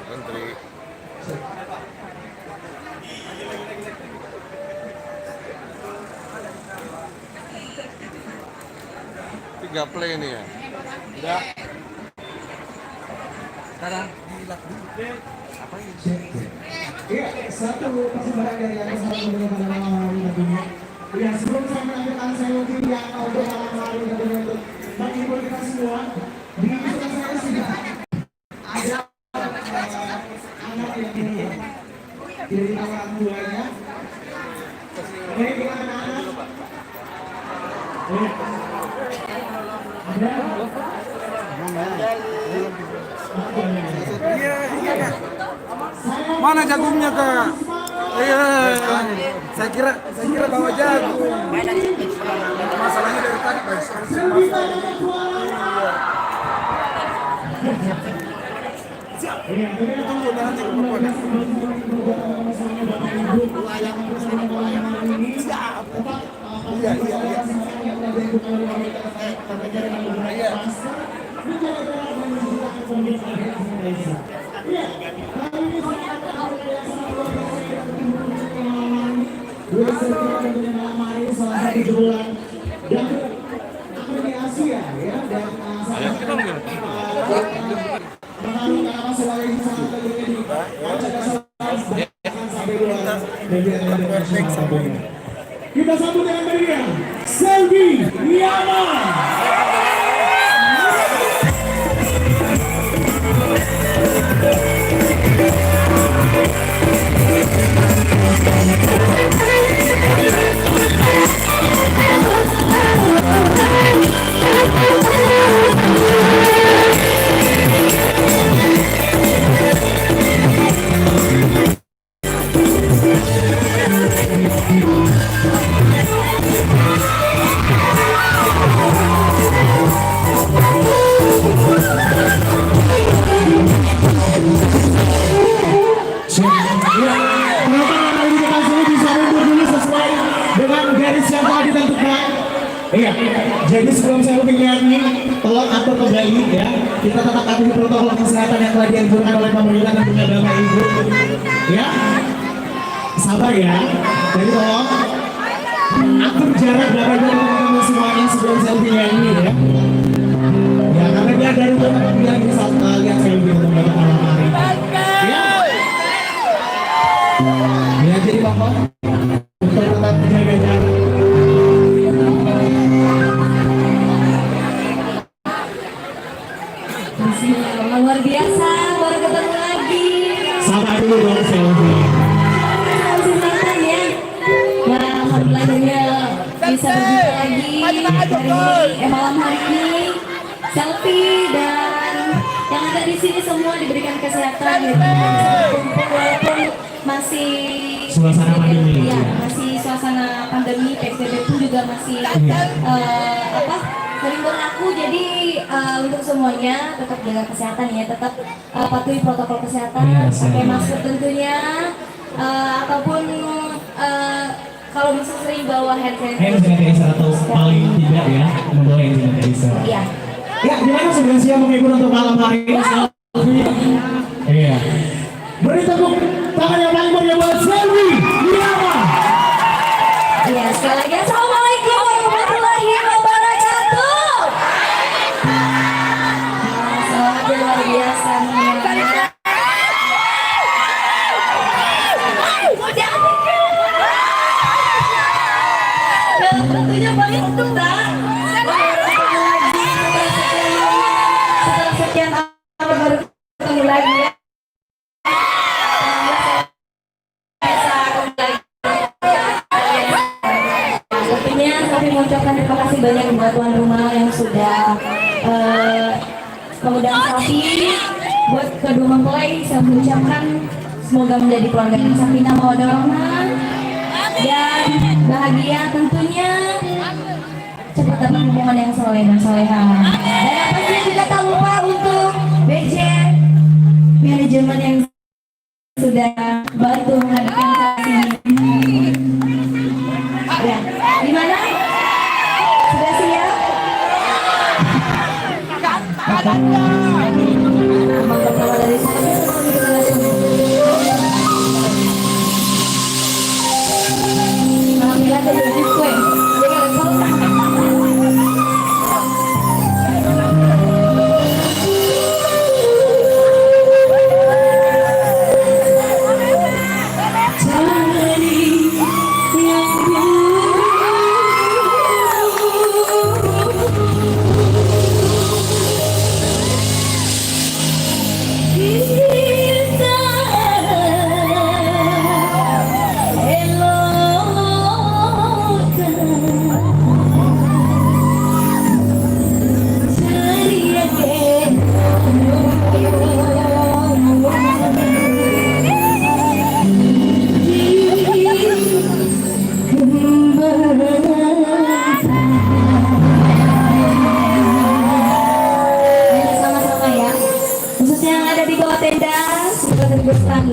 Menteri. Tiga play ini ya. Udah. Sekarang apa ini? Iya, satu persembahan dari yang satu berbeda malam hari tentunya. Ya, sebelum saya menampilkan saya mungkin yang untuk malam hari tentunya untuk menghibur kita semua. Di sebelah saya sudah ada anak yang dari orang tuanya. Oke, kita anak-anak. Iya. Mana jagungnya, Kak? Iya. Saya kira bawa jagung. Masalahnya dari tadi, guys. Kita sambut dengan meriah Selvi Yama. Iya, jadi sebelum saya menyanyi, tolong atur kembali ya. Kita tetap patuhi protokol kesehatan yang telah dianjurkan oleh pemerintah dan juga Bapak Ibu. Ya, sabar ya. Jadi tolong atur jarak Bapak Ibu teman-teman semuanya sebelum saya menyanyi ya. Ya, karena dia dari teman biar bisa lihat saya lebih teman-teman malam hari. Ya, ya jadi Bapak untuk tetap menjaga jarak. Luar biasa, baru ketemu lagi. Sama dulu dong Selvi. Senang ya. Nah, alhamdulillahnya bisa berjumpa lagi hari ini, malam hari ini. Selfie dan yang ada di sini semua diberikan kesehatan, walaupun masih Suasana pandemi. Ya, masih suasana pandemi, PSBB pun juga masih sering berlaku. Jadi untuk semuanya tetap jaga kesehatan ya, tetap patuhi protokol kesehatan, pakai masker tentunya, ataupun kalau bisa sering bawa hand sanitizer atau paling tidak ya membawa hand sanitizer. Iya. Ya, gimana sudah siap menghibur untuk malam hari ini? Iya. Beri tepuk tangan yang paling meriah buat Selvi Yama. Iya, sekali lagi assalamualaikum warahmatullahi wabarakatuh. Sangat luar biasa nih. Tentunya paling itu, kemudian buat tuan rumah yang sudah mengundang sapi, buat kedua mempelai saya mengucapkan semoga menjadi keluarga yang sakinah mawaddah warahmah dan bahagia tentunya, cepat dapat hubungan yang soleh dan soleha. Dan yang pastinya juga tak lupa untuk BJ manajemen yang sudah bantu menghadirkan saksi. Ya, gimana? Sudah siap? Abang pertama dari saya alhamdulillah ada di kue. Sama-sama ya, khususnya yang ada di bawah tenda sudah tergusur.